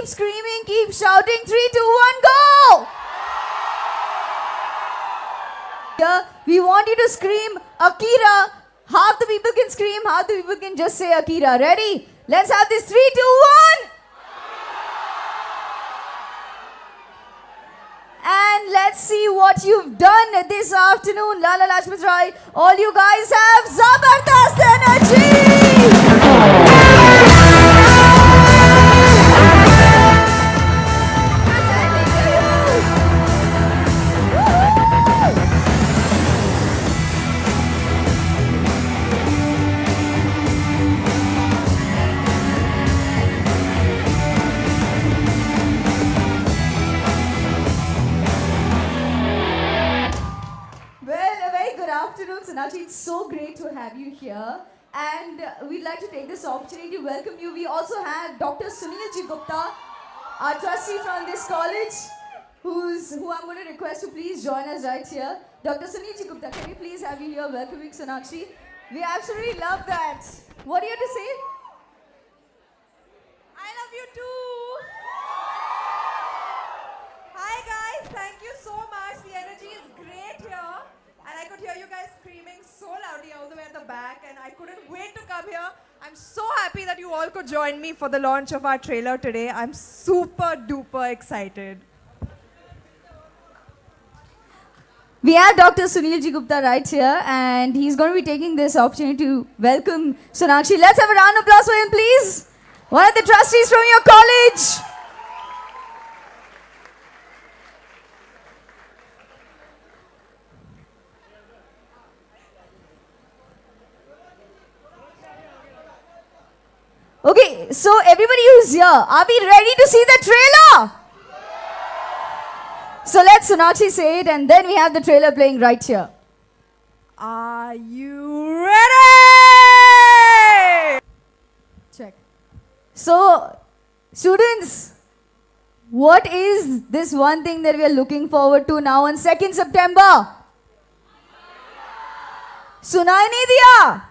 keep screaming, keep shouting. 3, 2, 1, go! Here, we want you to scream Akira. Half the people can scream, half the people can just say Akira. Ready? Let's have this. 3, 2, 1. And let's see what you've done this afternoon. Lala Lajpat Rai, all you guys have Zabardast energy! Sonakshi, it's so great to have you here, and we'd like to take this opportunity to welcome you. We also have Dr. Sunil Ji Gupta, our trustee from this college, who I'm going to request to please join us right here. Dr. Sunil Ji Gupta, can we please have you here welcoming Sonakshi? We absolutely love that. What do you have to say? I love you too. Hi guys, thank you so much. The energy is great here. And I could hear you guys screaming so loudly all the way at the back, and I couldn't wait to come here. I'm so happy that you all could join me for the launch of our trailer today. I'm super duper excited. We have Dr. Sunil Ji Gupta right here, and he's going to be taking this opportunity to welcome Sonakshi. Let's have a round of applause for him, please. One of the trustees from your college. Okay, so everybody who's here, are we ready to see the trailer? So let Sonakshi say it, and then we have the trailer playing right here. Are you ready? Check. So, students, what is this one thing that we are looking forward to now on 2nd September? Sunai nahi diya?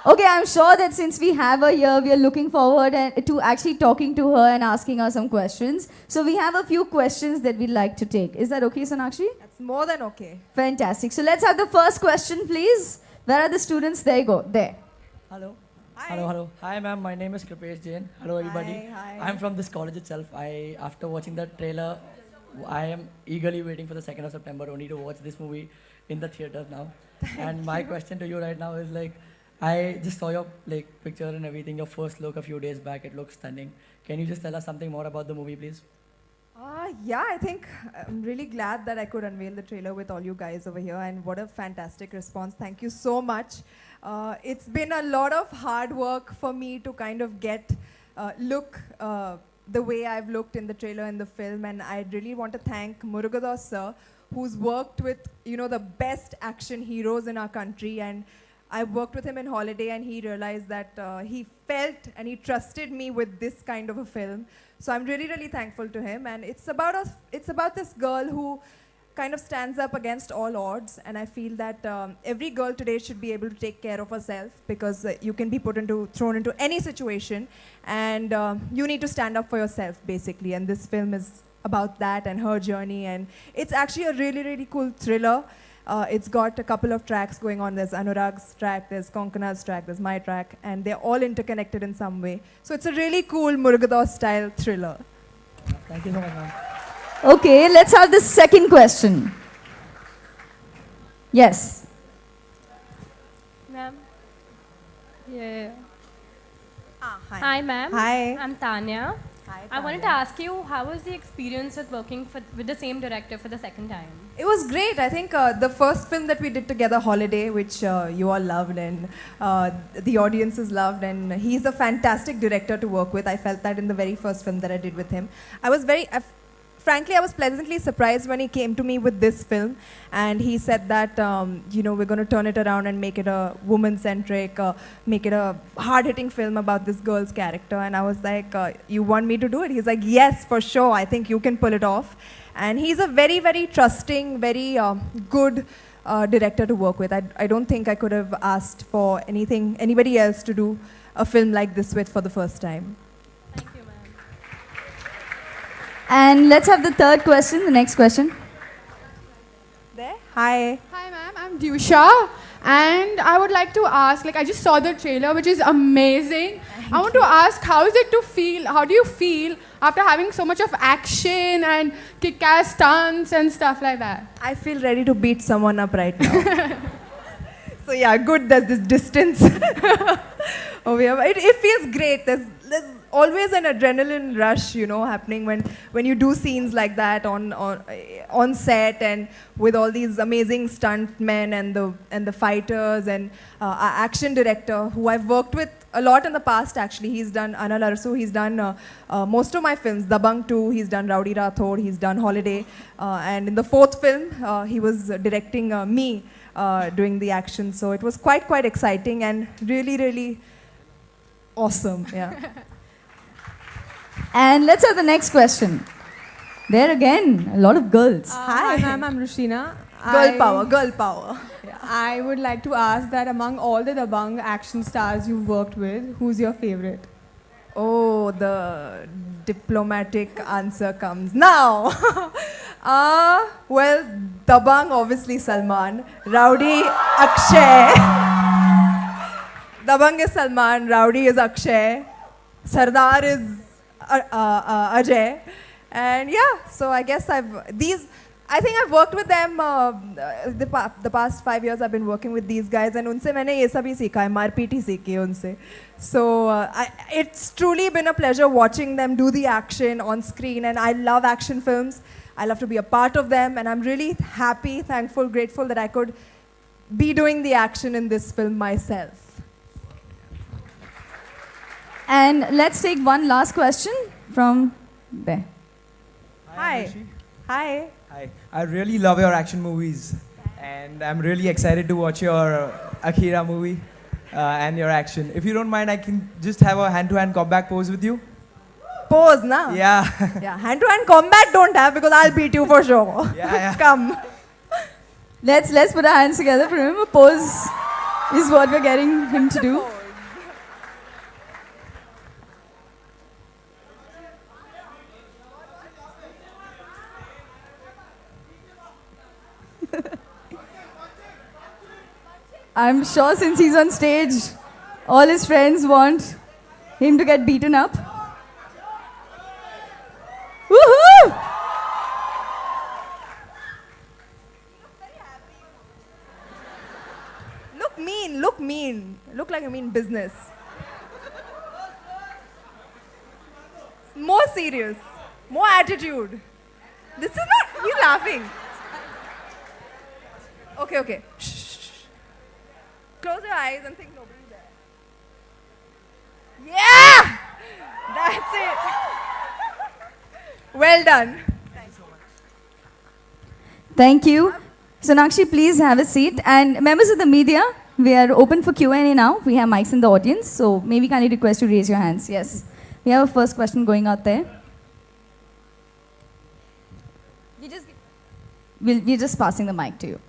Okay, I'm sure that since we have her here, we are looking forward to actually talking to her and asking her some questions. So we have a few questions that we'd like to take. Is that okay, Sonakshi? That's more than okay. Fantastic. So let's have the first question, please. Where are the students? There you go. There. Hello. Hi. Hello. Hi, ma'am. My name is Kripesh Jain. Hello, everybody. Hi. I'm from this college itself. After watching the trailer, I am eagerly waiting for the 2nd of September only to watch this movie in the theaters now. And my question to you right now is like, I just saw your picture and everything, your first look a few days back. It looks stunning. Can you just tell us something more about the movie, please? Yeah, I think I'm really glad that I could unveil the trailer with all you guys over here, and what a fantastic response. Thank you so much. It's been a lot of hard work for me to kind of look the way I've looked in the trailer and the film, and I really want to thank Murugadoss sir, who's worked with the best action heroes in our country, and I worked with him in Holiday, and he realized that he felt and he trusted me with this kind of a film. So I'm really, really thankful to him. And it's about this girl who kind of stands up against all odds. And I feel that every girl today should be able to take care of herself, because you can be thrown into any situation, and you need to stand up for yourself, basically. And this film is about that and her journey. And it's actually a really, really cool thriller. It's got a couple of tracks going on. There's Anurag's track, there's Konkana's track, there's my track, and they're all interconnected in some way. So it's a really cool Murugadoss style thriller. Thank you so much, ma'am. Okay, let's have the second question. Yes. Ma'am. Yeah. Hi. Hi, ma'am. Hi. I'm Tanya. Hi, I wanted to Tanya. ask you, how was the experience with working with the same director for the second time? It was great. I think the first film that we did together, Holiday, which you all loved and the audiences loved, and he's a fantastic director to work with. I felt that in the very first film that I did with him. Frankly, I was pleasantly surprised when he came to me with this film, and he said that, we're going to turn it around and make it a woman-centric, make it a hard-hitting film about this girl's character. And I was like, you want me to do it? He's like, yes, for sure. I think you can pull it off. And he's a very, very trusting, very good director to work with. I don't think I could have asked for anybody else to do a film like this with for the first time. Thank you, ma'am. And let's have the third question, the next question. There. Hi. Hi ma'am, I'm Dyusha and I would like to ask, like I just saw the trailer which is amazing. I want to ask how is it to feel, how do you feel after having so much of action and kick-ass stunts and stuff like that? I feel ready to beat someone up right now. So yeah, good. There's this distance over here. It feels great. There's always an adrenaline rush, you know, happening when you do scenes like that on set and with all these amazing stuntmen and the fighters and our action director who I've worked with a lot in the past. Actually, he's done Anal Arsu. He's done most of my films. Dabangg 2. He's done Rowdy Rathod. He's done Holiday. And in the fourth film, he was directing me. Doing the action, so it was quite exciting and really awesome. Yeah. And let's have the next question. There again, a lot of girls. Hi. ma'am, I'm Rushina. Girl power. Yeah. I would like to ask that among all the Dabangg action stars you've worked with, who's your favorite? Oh, the diplomatic answer comes now. Well, Dabangg obviously Salman, Rowdy Akshay. Dabangg is Salman, Rowdy is Akshay, Sardar is Ajay, and yeah. So I guess I think I've worked with them the past 5 years. I've been working with these guys, and उनसे मैंने ये सभी सीखा है, मारपीट ही सीखी है उनसे. So it's truly been a pleasure watching them do the action on screen, and I love action films. I love to be a part of them, and I'm really happy, thankful, grateful that I could be doing the action in this film myself. And let's take one last question from there. Hi. Hi. Hi. I really love your action movies, and I'm really excited to watch your Akira movie and your action. If you don't mind, I can just have a hand-to-hand combat pose with you. Pose, na? Yeah. Yeah, hand-to-hand combat don't have because I'll beat you for sure. Yeah. Come. Let's put our hands together for him. A pose is what we're getting him to do. I'm sure since he's on stage, all his friends want him to get beaten up. Woohoo! Look mean. Look like you mean business. More serious. More attitude. This is not, you laughing. Okay. Shh. Close your eyes and think nobody's there. Yeah! That's it. Well done. Thank you. Sonakshi, please have a seat. And members of the media, we are open for Q&A now. We have mics in the audience, so maybe kindly request you to raise your hands. Yes. We have a first question going out there. We're just passing the mic to you.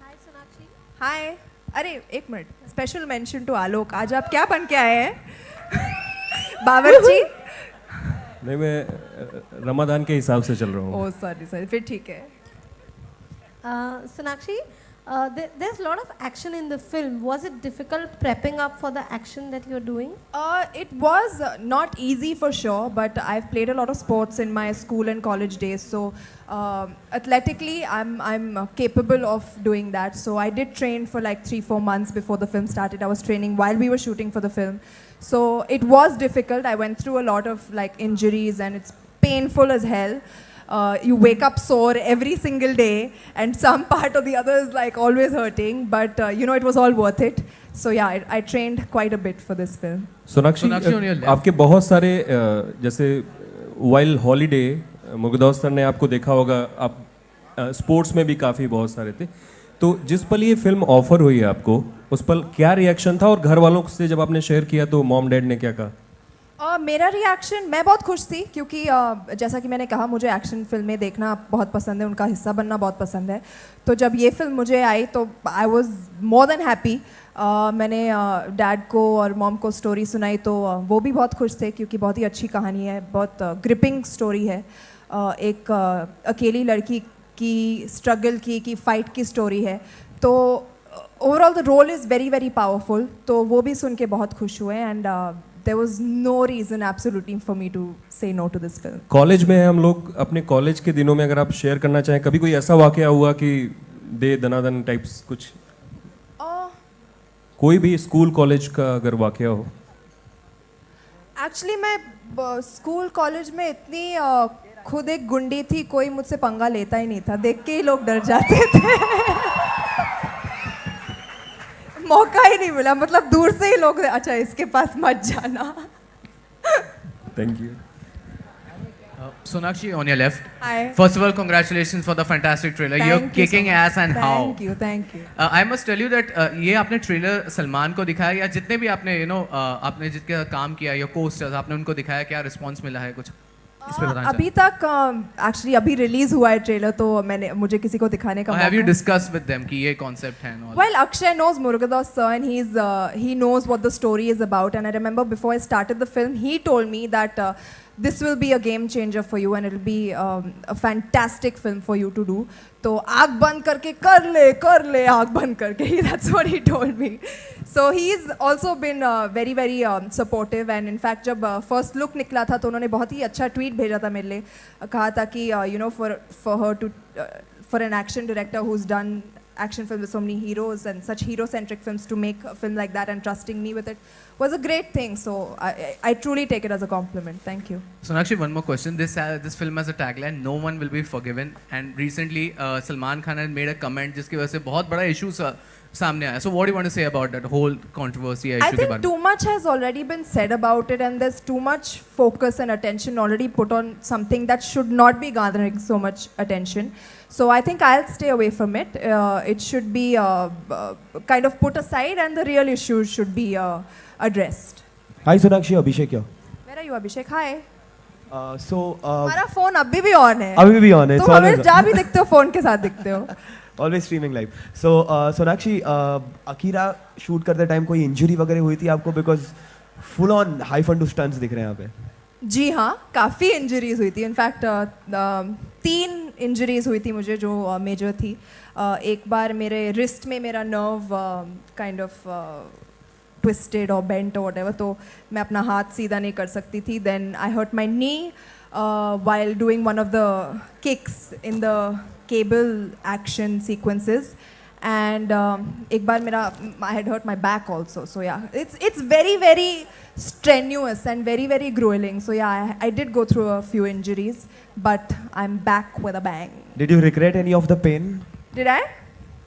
Hi Sonakshi. Hi. अरे एक minute special mention to आलोक आज आप क्या बन के आए हैं बावर्ची नहीं मैं रमादान के हिसाब से चल रहा हूँ ओह सॉरी फिर ठीक है Sonakshi, there's a lot of action in the film. Was it difficult prepping up for the action that you're doing? It was not easy for sure, but I've played a lot of sports in my school and college days, so athletically I'm capable of doing that. So I did train for like 3-4 months before the film started. I was training while we were shooting for the film, so it was difficult. I went through a lot of like injuries and it's painful as hell. You wake up sore every single day and some part or the other is like always hurting, but you know, it was all worth it. So yeah, I trained quite a bit for this film. Sonakshi आपके बहुत सारे जैसे while holiday मुगदास sir ने आपको देखा होगा, आप sports में भी काफ़ी बहुत सारे थे, तो जिस पल ये फिल्म ऑफर हुई है आपको, उस पल क्या रिएक्शन था और घर वालों से जब आपने शेयर किया तो मॉम डैड ने क्या कहा? मेरा रिएक्शन, मैं बहुत खुश थी क्योंकि जैसा कि मैंने कहा मुझे एक्शन फिल्में देखना बहुत पसंद है, उनका हिस्सा बनना बहुत पसंद है. तो जब ये फिल्म मुझे आई तो I was more than happy. मैंने डैड को और मॉम को स्टोरी सुनाई तो वो भी बहुत खुश थे क्योंकि बहुत ही अच्छी कहानी है, बहुत ग्रिपिंग स्टोरी है. एक अकेली लड़की की स्ट्रगल की फाइट की स्टोरी है. तो overall the role is very very powerful. तो वो भी सुन के बहुत खुश हुए and there was no reason absolutely for me to say no to this film. College में हैं हम लोग, अपने कॉलेज के दिनों में अगर आप शेयर करना चाहें, कभी कोई ऐसा वाकया हुआ कि दे दनादन टाइप्स कुछ? कोई भी स्कूल कॉलेज का अगर वाकया हो. एक्चुअली मैं स्कूल कॉलेज में इतनी खुद एक गुंडी थी, कोई मुझसे पंगा लेता ही नहीं था, देख के ही लोग डर जाते थे. मौका ही नहीं मिला, मतलब दूर से ही लोग अच्छा इसके पास मत जाना. Thank you. Sonakshi, on your left. Hi. First of all, congratulations for the fantastic trailer. Thank You're you kicking so much. ass and how. Thank you. I must tell you that ये आपने trailer Salman को दिखाया या जितने भी आपने आपने जितने काम किया या कोस्टर्स आपने उनको दिखाया, क्या रिस्पांस मिला है कुछ इस पे बताना अभी तक एक्चुअली अभी रिलीज हुआ है ट्रेलर, तो मुझे किसी को दिखाने का Have you discussed with them कि ये concept है and all? Well, Akshay knows Murugadoss sir and he knows what the story is about, and I remember before I started the film he told me that this will be a game changer for you and it will be a fantastic film for you to do. तो आँख बंद करके कर ले आँख बंद करके, that's what he told me. So he's also been very very supportive and in fact जब first look निकला था तो उन्होंने बहुत ही अच्छा tweet भेजा था मेरे लिए, कहा था कि you know for her to for an action director who's done action films with so many heroes and such hero-centric films to make a film like that and trusting me with it was a great thing. So I truly take it as a compliment. Thank you. Sonakshi, one more question. This film has a tagline, "No one will be forgiven." And recently, Salman Khan had made a comment जिसकी वजह से बहुत बड़ा issue सामने आया. So what do you want to say about that whole controversy issue? I think too much has already been said about it and there's too much focus and attention already put on something that should not be garnering so much attention. So I think I'll stay away from it. It should be kind of put aside and the real issues should be addressed. Hi Sonakshi, Abhishek here. Where are you, Abhishek? Hi. हमारा phone अभी भी on है. अभी भी on है. तुम हमें जहाँ भी दिखते हो phone के साथ दिखते हो. Always streaming live. So Sonakshi, Akira shoot करते time कोई injury वगैरह हुई थी आपको, because full on high fun to stunts दिख रहे हैं यहाँ पे. जी हाँ, काफ़ी इंजरीज हुई थी. इनफैक्ट 3 इंजरीज हुई थी मुझे जो मेजर थी. एक बार मेरे रिस्ट में मेरा नर्व काइंड ऑफ ट्विस्टेड और बेंट और व्हाटएवर, तो मैं अपना हाथ सीधा नहीं कर सकती थी. Then I hurt my knee while doing one of the kicks in the cable action sequences. And एक बार मेरा I had hurt my back also. So yeah, it's very very strenuous and very very grueling. So yeah, I did go through a few injuries, but I'm back with a bang. Did you regret any of the pain? Did I?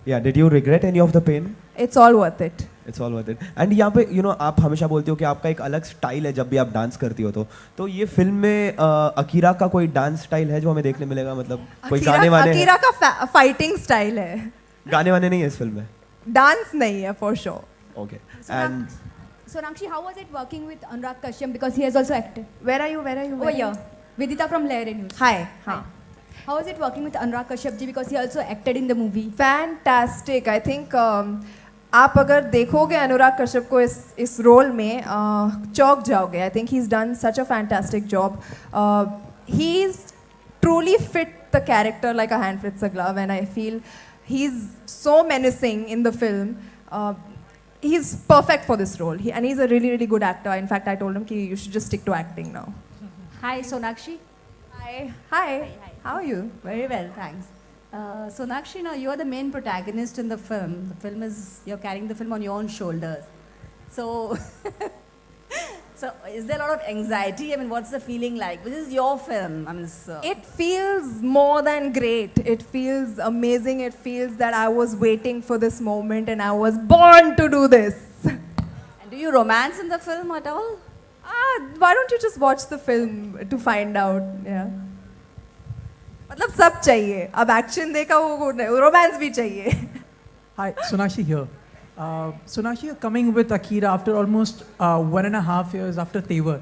Yeah, did you regret any of the pain? It's all worth it. It's all worth it. And यहाँ पे you know आप हमेशा बोलते हो कि आपका एक अलग स्टाइल है जब भी आप डांस करती हो, तो ये फिल्म में अकीरा का कोई डांस स्टाइल है जो हमें देखने मिलेगा? मतलब कोई गाने वाने? अकीरा का फाइटिंग स्टाइल है, गाने वाने नहीं है इस फिल्म में? डांस नहीं है for sure. Okay. And Sonakshi, how was it working with Anurag Kashyap because he has also acted? Where are you? Over here. Vidita from Lahiri News. Hi. Hi. How was it working with Anurag Kashyap ji because he also acted in the movie? Fantastic. I think आप अगर देखोगे अनुराग कश्यप को इस role में चौंक जाओगे. I think he's done such a fantastic job. He's truly fit the character like a hand fits a glove, and I feel he's so menacing in the film. He's perfect for this role, and he's a really really good actor. In fact, I told him कि you should just stick to acting now. Hi Sonakshi. Hi. How are you? Very well, thanks. Sonakshi, now you're the main protagonist in the film. The film is, you're carrying the film on your own shoulders. So, so is there a lot of anxiety? I mean, what's the feeling like? This is your film. I mean, it feels more than great. It feels amazing. It feels that I was waiting for this moment and I was born to do this. And do you romance in the film at all? Why don't you just watch the film to find out? Yeah. मतलब सब चाहिए. अब action देखा वो romance भी चाहिए. Hi, Sonakshi here. Sonakshi, you're coming with Akira after almost 1.5 years after Tevar.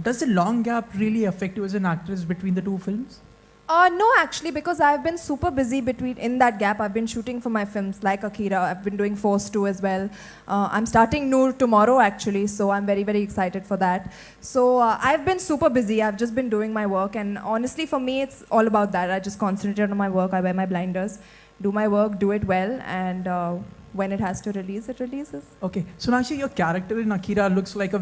Does the long gap really affect you as an actress between the two films? No, actually, because I've been super busy in that gap. I've been shooting for my films like Akira. I've been doing Force 2 as well. I'm starting Noor tomorrow, actually, so I'm very, very excited for that. So I've been super busy. I've just been doing my work, and honestly, for me, it's all about that. I just concentrate on my work. I wear my blinders, do my work, do it well, and when it has to release, it releases. Okay, Sonakshi, your character in Akira looks like a